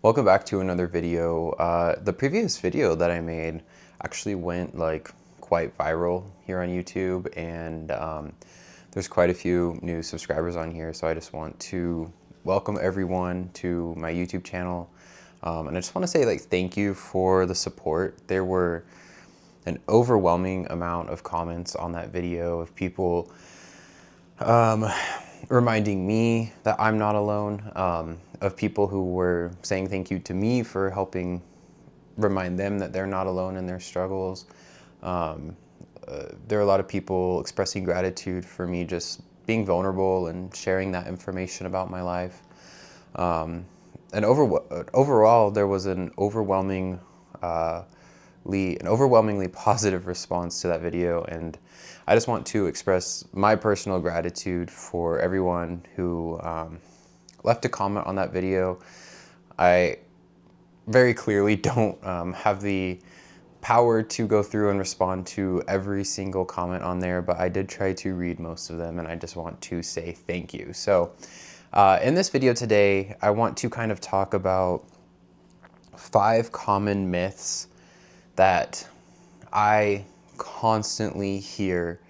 Welcome back to another video. The previous video that I made actually went quite viral here on YouTube, and there's quite a few new subscribers on here, so I just want to welcome everyone to my YouTube channel. And I just want to say thank you for the support. There were an overwhelming amount of comments on that video of people reminding me that I'm not alone, of people who were saying thank you to me for helping remind them that they're not alone in their struggles. There are a lot of people expressing gratitude for me just being vulnerable and sharing that information about my life. And overall, there was an overwhelmingly positive response to that video, and I just want to express my personal gratitude for everyone who left a comment on that video. I very clearly don't have the power to go through and respond to every single comment on there, but I did try to read most of them, and I just want to say thank you. So in this video today, I want to kind of talk about 5 common myths that I constantly hear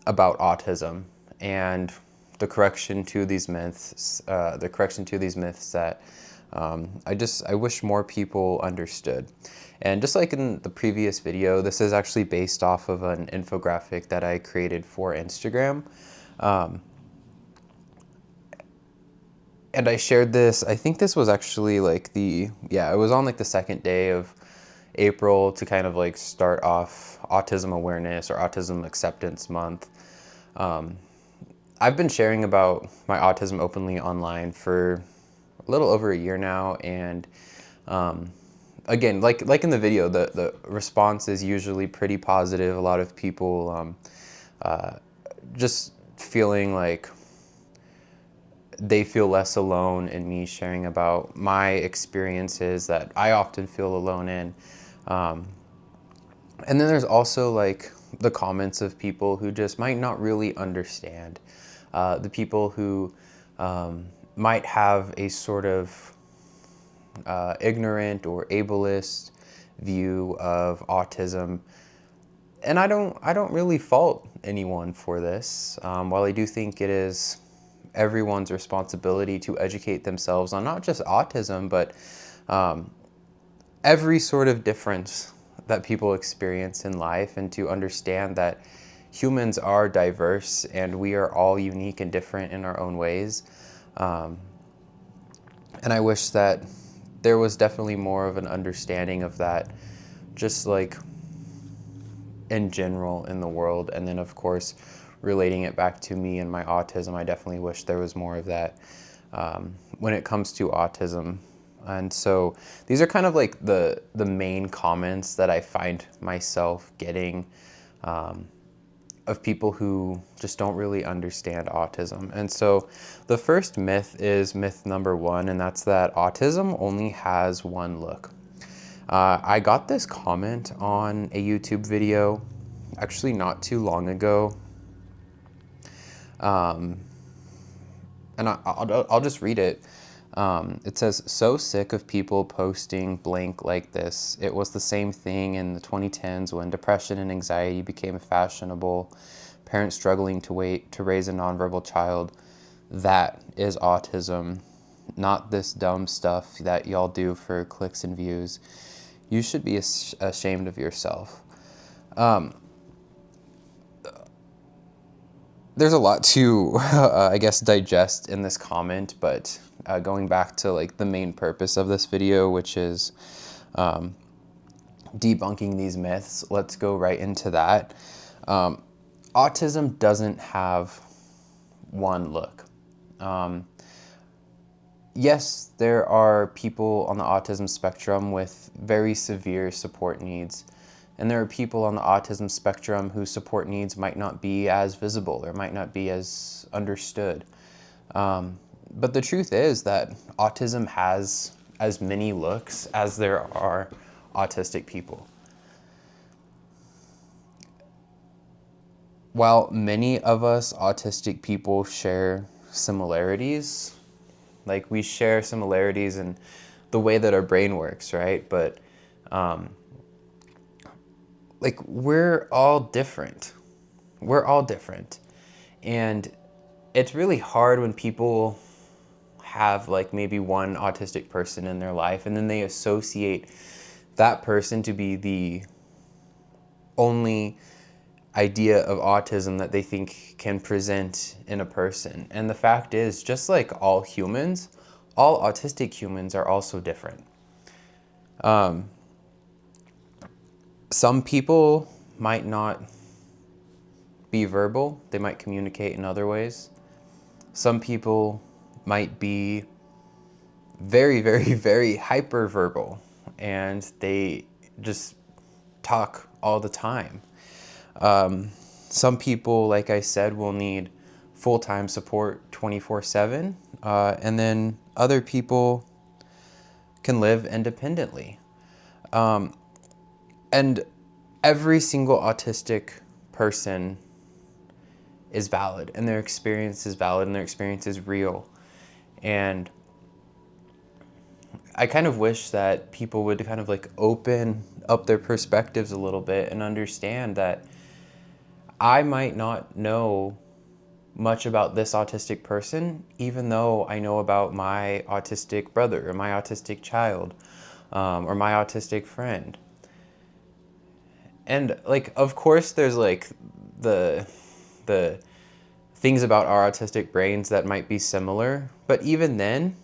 about autism, and the correction to these myths. That I wish more people understood. And just like in the previous video, this is actually based off of an infographic that I created for Instagram. And I shared this, I think this was actually it was on the second day of April to kind of start off Autism Awareness or Autism Acceptance Month. I've been sharing about my autism openly online for a little over a year now, and again, like in the video, the response is usually pretty positive. A lot of people just feeling like they feel less alone in me sharing about my experiences that I often feel alone in. And then there's also the comments of people who just might not really understand. The people who might have a sort of ignorant or ableist view of autism. And I don't really fault anyone for this. While I do think it is everyone's responsibility to educate themselves on not just autism, but every sort of difference that people experience in life, and to understand that humans are diverse and we are all unique and different in our own ways. And I wish that there was definitely more of an understanding of that, just in general in the world. And then of course, relating it back to me and my autism, I definitely wish there was more of that when it comes to autism. And so these are kind of the main comments that I find myself getting of people who just don't really understand autism. And so the first myth is myth number 1, and that's that autism only has one look. I got this comment on a YouTube video actually not too long ago. And I'll just read it. It says, "So sick of people posting blank like this. It was the same thing in the 2010s when depression and anxiety became fashionable. Parents struggling to raise a nonverbal child. That is autism. Not this dumb stuff that y'all do for clicks and views. You should be ashamed of yourself." There's a lot to, I guess, digest in this comment, but going back to the main purpose of this video, which is debunking these myths, let's go right into that. Autism doesn't have one look. Yes, there are people on the autism spectrum with very severe support needs. And there are people on the autism spectrum whose support needs might not be as visible or might not be as understood. But the truth is that autism has as many looks as there are autistic people. While many of us autistic people share similarities, we share similarities in the way that our brain works, right? But like we're all different. We're all different. And it's really hard when people have like maybe one autistic person in their life and then they associate that person to be the only idea of autism that they think can present in a person. And the fact is, just like all humans, all autistic humans are also different. Some people might not be verbal, they might communicate in other ways. Some people might be very, very, very hyperverbal and they just talk all the time. Some people, like I said, will need full-time support 24/7, and then other people can live independently. And every single autistic person is valid, and their experience is valid, and their experience is real. And I kind of wish that people would kind of like open up their perspectives a little bit and understand that I might not know much about this autistic person, even though I know about my autistic brother or my autistic child, or my autistic friend. And like, of course, there's like the things about our autistic brains that might be similar, but even then,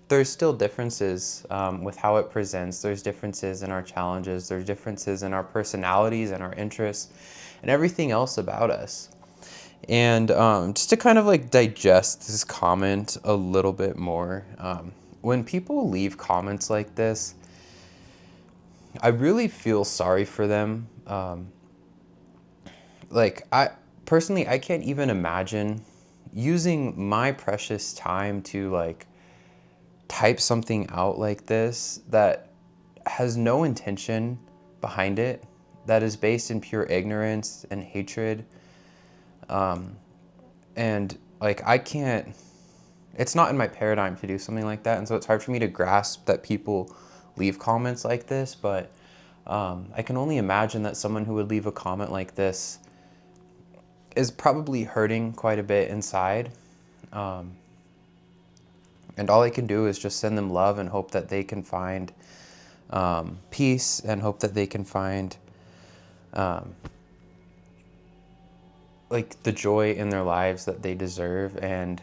there's still differences with how it presents. There's differences in our challenges. There's differences in our personalities and our interests and everything else about us. And just to kind of like digest this comment a little bit more, when people leave comments like this, I really feel sorry for them. Like I personally, I can't even imagine using my precious time to like type something out like this that has no intention behind it, that is based in pure ignorance and hatred. And like I can't, it's not in my paradigm to do something like that, and so it's hard for me to grasp that people leave comments like this, but I can only imagine that someone who would leave a comment like this is probably hurting quite a bit inside. And all I can do is just send them love and hope that they can find peace, and hope that they can find like the joy in their lives that they deserve, and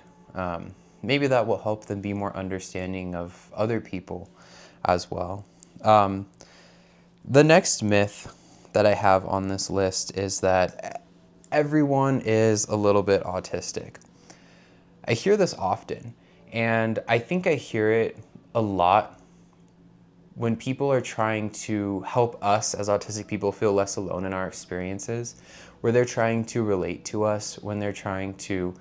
maybe that will help them be more understanding of other people as well. The next myth that I have on this list is that everyone is a little bit autistic. I hear this often, and I think I hear it a lot when people are trying to help us as autistic people feel less alone in our experiences, where they're trying to relate to us, when they're trying to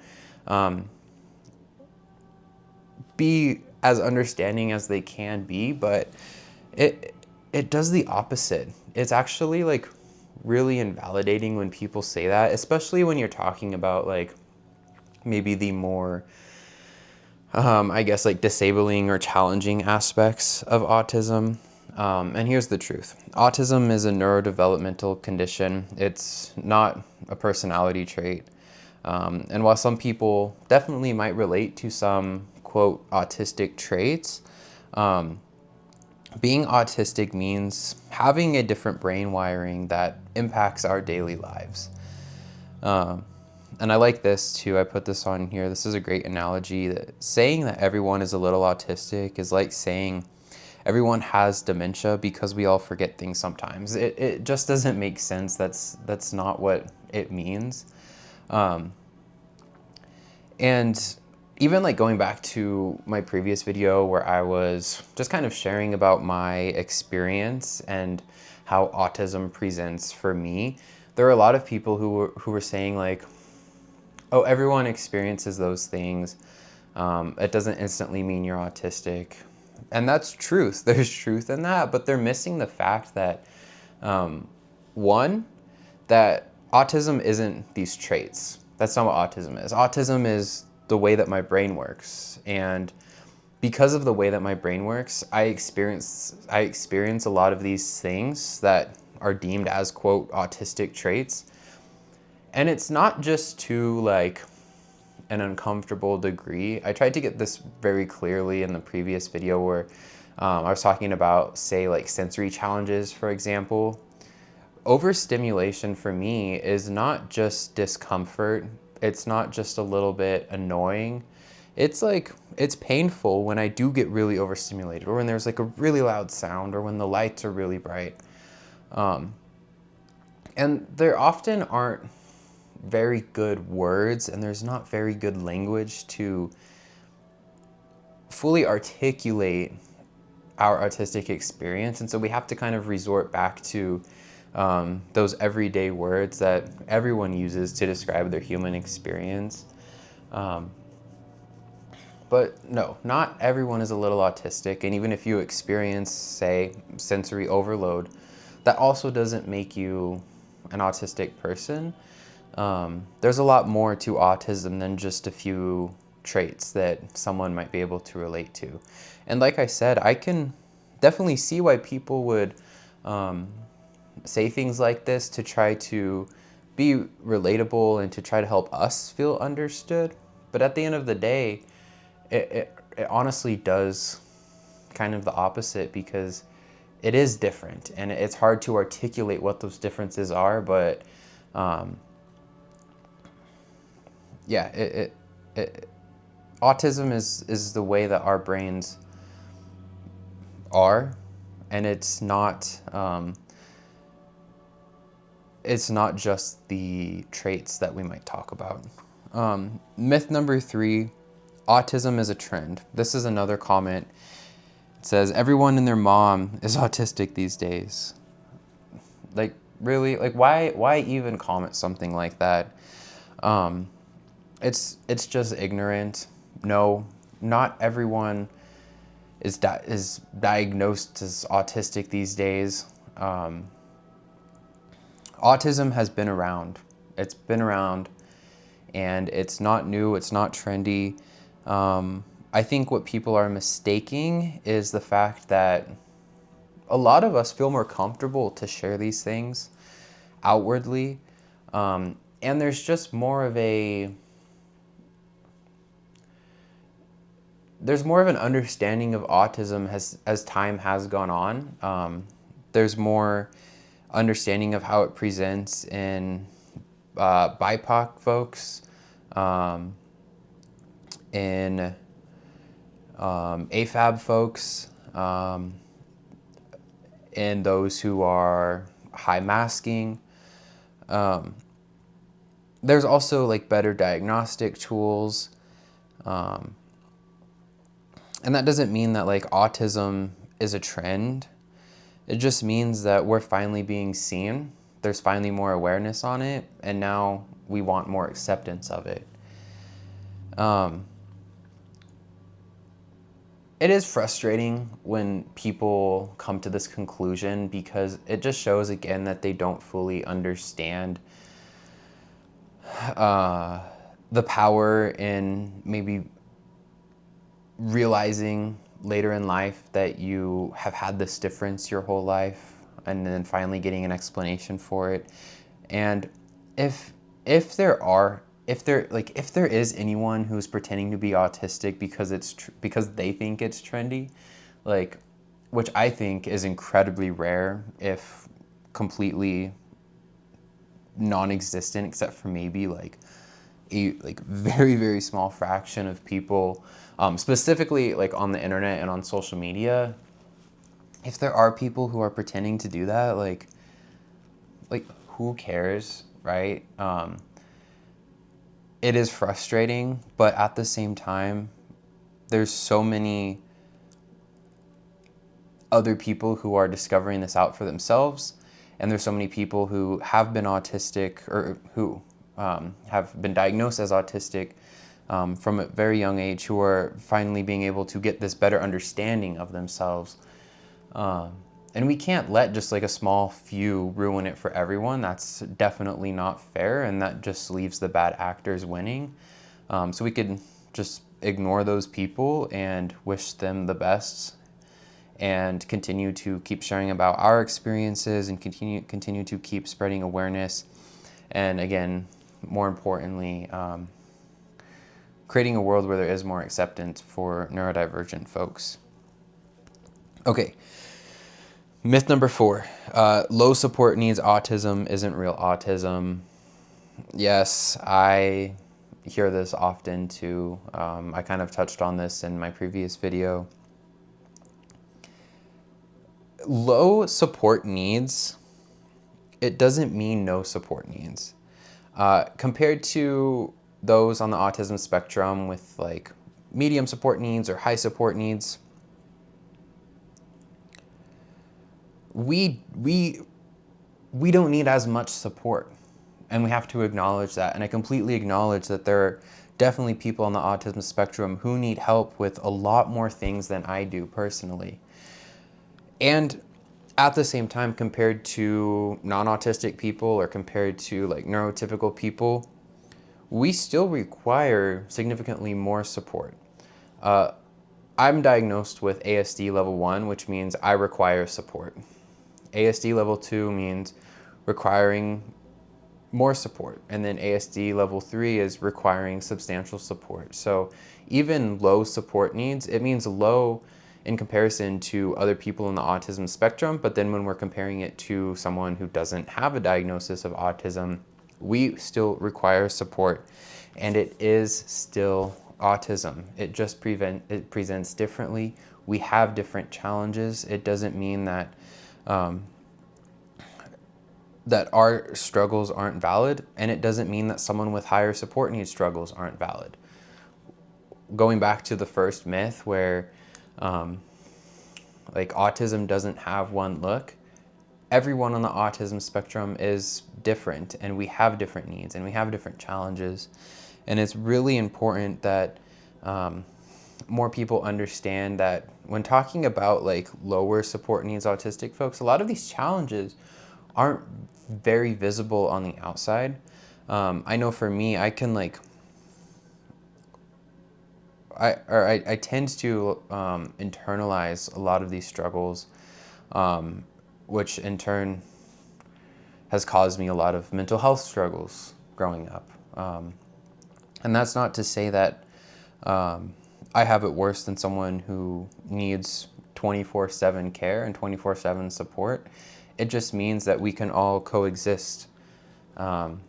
be as understanding as they can be, but it does the opposite. It's actually like really invalidating when people say that, especially when you're talking about like maybe the more I guess like disabling or challenging aspects of autism. And here's the truth. Autism is a neurodevelopmental condition. It's not a personality trait. And while some people definitely might relate to some, quote, autistic traits, being autistic means having a different brain wiring that impacts our daily lives. And I like this too. I put this on here. This is a great analogy, that saying that everyone is a little autistic is like saying everyone has dementia because we all forget things sometimes. It just doesn't make sense. That's not what it means. And even like going back to my previous video where I was just kind of sharing about my experience and how autism presents for me, there are a lot of people who were saying like, oh, everyone experiences those things. It doesn't instantly mean you're autistic. And that's truth. There's truth in that, but they're missing the fact that, one, that autism isn't these traits. That's not what autism is. Autism is the way that my brain works. And because of the way that my brain works, I experience a lot of these things that are deemed as, quote, autistic traits. And it's not just to like an uncomfortable degree. I tried to get this very clearly in the previous video where I was talking about, say, like sensory challenges, for example. Overstimulation for me is not just discomfort. It's not just a little bit annoying. It's like, it's painful when I do get really overstimulated, or when there's like a really loud sound, or when the lights are really bright. And there often aren't very good words, and there's not very good language to fully articulate our artistic experience. And so we have to kind of resort back to those everyday words that everyone uses to describe their human experience. But no, not everyone is a little autistic. And even if you experience, say, sensory overload, that also doesn't make you an autistic person. There's a lot more to autism than just a few traits that someone might be able to relate to. And like I said, I can definitely see why people would say things like this to try to be relatable and to try to help us feel understood. But at the end of the day, it honestly does kind of the opposite, because it is different and it's hard to articulate what those differences are. But yeah, autism is the way that our brains are, and it's not just the traits that we might talk about. Myth number 3, autism is a trend. This is another comment. It says, everyone and their mom is autistic these days. Like, really? Like, why even comment something like that? It's just ignorant. No, not everyone is diagnosed as autistic these days. Autism has been around. It's been around, and it's not new. It's not trendy. I think what people are mistaking is the fact that a lot of us feel more comfortable to share these things outwardly. And there's just more of an understanding of autism as time has gone on. There's more understanding of how it presents in BIPOC folks, in AFAB folks, in those who are high masking. There's also like better diagnostic tools. And that doesn't mean that like autism is a trend. It just means that we're finally being seen. There's finally more awareness on it, and now we want more acceptance of it. It is frustrating when people come to this conclusion, because it just shows again that they don't fully understand the power in maybe realizing later in life that you have had this difference your whole life, and then finally getting an explanation for it. And if there is anyone who's pretending to be autistic because they think it's trendy, like, which I think is incredibly rare, if completely non-existent, except for maybe like a very, very small fraction of people, specifically like on the internet and on social media. If there are people who are pretending to do that, like who cares, right? It is frustrating, but at the same time, there's so many other people who are discovering this out for themselves, and there's so many people who have been autistic, or who have been diagnosed as autistic from a very young age, who are finally being able to get this better understanding of themselves. And we can't let just like a small few ruin it for everyone. That's definitely not fair, and that just leaves the bad actors winning. So we could just ignore those people and wish them the best and continue to keep sharing about our experiences and continue to keep spreading awareness. And again, more importantly, creating a world where there is more acceptance for neurodivergent folks. Okay, myth number 4, low support needs autism isn't real autism. Yes, I hear this often too. I kind of touched on this in my previous video. Low support needs, it doesn't mean no support needs. Compared to those on the autism spectrum with like medium support needs or high support needs, we don't need as much support, and we have to acknowledge that. And I completely acknowledge that there are definitely people on the autism spectrum who need help with a lot more things than I do personally. And at the same time, compared to non-autistic people or compared to like neurotypical people, we still require significantly more support. I'm diagnosed with ASD level 1, which means I require support. ASD level 2 means requiring more support. And then ASD level 3 is requiring substantial support. So even low support needs, it means low in comparison to other people in the autism spectrum. But then when we're comparing it to someone who doesn't have a diagnosis of autism, we still require support. And it is still autism. It just presents differently. We have different challenges. It doesn't mean that that our struggles aren't valid, and it doesn't mean that someone with higher support needs struggles aren't valid. Going back to the first myth where like autism doesn't have one look, everyone on the autism spectrum is different, and we have different needs and we have different challenges. And it's really important that more people understand that when talking about like lower support needs autistic folks, a lot of these challenges aren't very visible on the outside. I know for me, I can like, I tend to internalize a lot of these struggles, which in turn has caused me a lot of mental health struggles growing up. And that's not to say that I have it worse than someone who needs 24/7 care and 24/7 support. It just means that we can all coexist on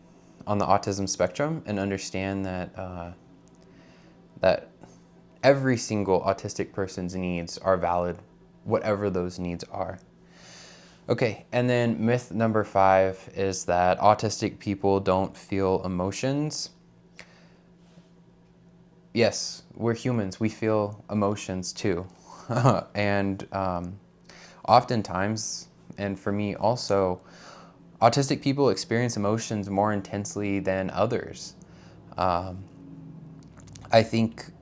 the autism spectrum and understand that that every single autistic person's needs are valid, whatever those needs are. Okay, and then myth number 5 is that autistic people don't feel emotions. Yes, we're humans. We feel emotions too. And oftentimes, and for me also, autistic people experience emotions more intensely than others. I think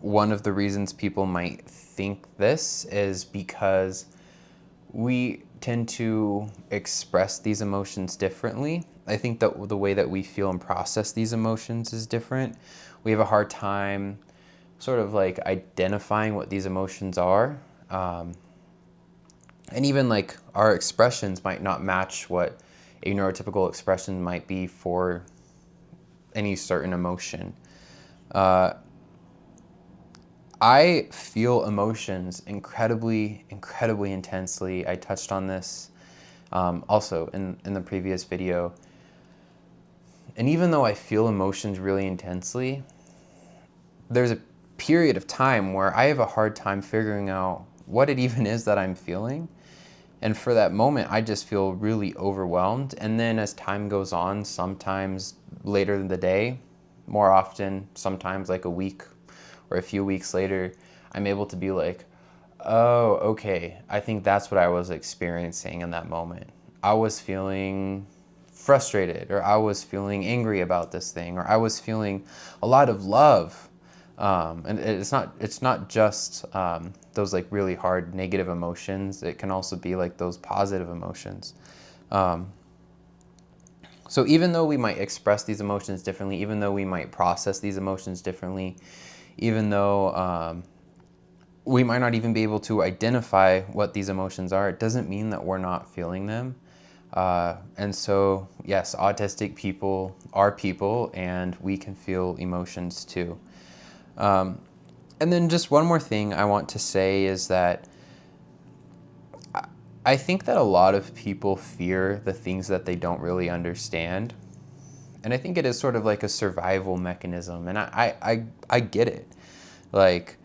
one of the reasons people might think this is because we tend to express these emotions differently. I think that the way that we feel and process these emotions is different. We have a hard time sort of like identifying what these emotions are. And even like our expressions might not match what a neurotypical expression might be for any certain emotion. I feel emotions incredibly intensely. I touched on this also in the previous video. And even though I feel emotions really intensely, there's a period of time where I have a hard time figuring out what it even is that I'm feeling. And for that moment, I just feel really overwhelmed. And then as time goes on, sometimes later in the day, more often, sometimes like a week or a few weeks later, I'm able to be like, oh, okay, I think that's what I was experiencing in that moment. I was feeling frustrated, or I was feeling angry about this thing, or I was feeling a lot of love. And it's not just those like really hard negative emotions. It can also be like those positive emotions. So even though we might express these emotions differently, even though we might process these emotions differently, even though we might not even be able to identify what these emotions are, it doesn't mean that we're not feeling them. And so, yes, autistic people are people, and we can feel emotions too. And then just one more thing I want to say is that I think that a lot of people fear the things that they don't really understand. And I think it is sort of like a survival mechanism. And I get it. Like,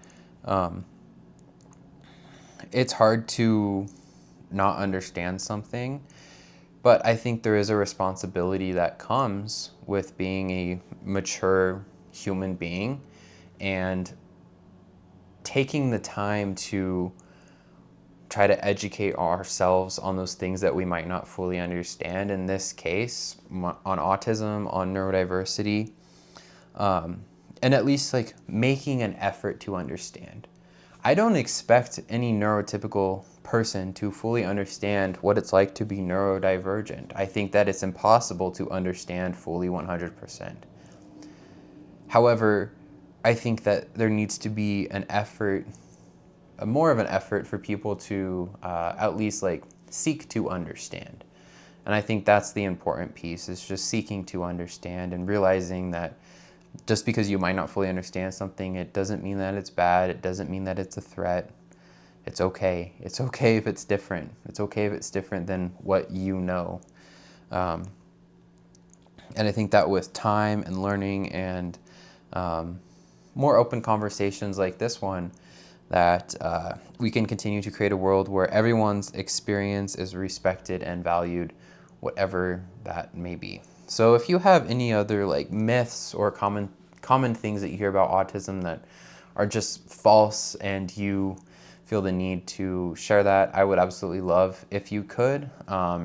it's hard to not understand something, but I think there is a responsibility that comes with being a mature human being and taking the time to try to educate ourselves on those things that we might not fully understand. In this case, on autism, on neurodiversity, and at least like making an effort to understand. I don't expect any neurotypical person to fully understand what it's like to be neurodivergent. I think that it's impossible to understand fully 100%. However, I think that there needs to be an effort, more of an effort for people to at least like seek to understand. And I think that's the important piece, is just seeking to understand and realizing that just because you might not fully understand something, it doesn't mean that it's bad. It doesn't mean that it's a threat. It's okay. It's okay if it's different. It's okay if it's different than what you know. And I think that with time and learning and more open conversations like this one, that we can continue to create a world where everyone's experience is respected and valued, whatever that may be. So if you have any other like myths or common things that you hear about autism that are just false and you feel the need to share that, I would absolutely love if you could.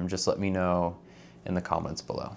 Just let me know in the comments below.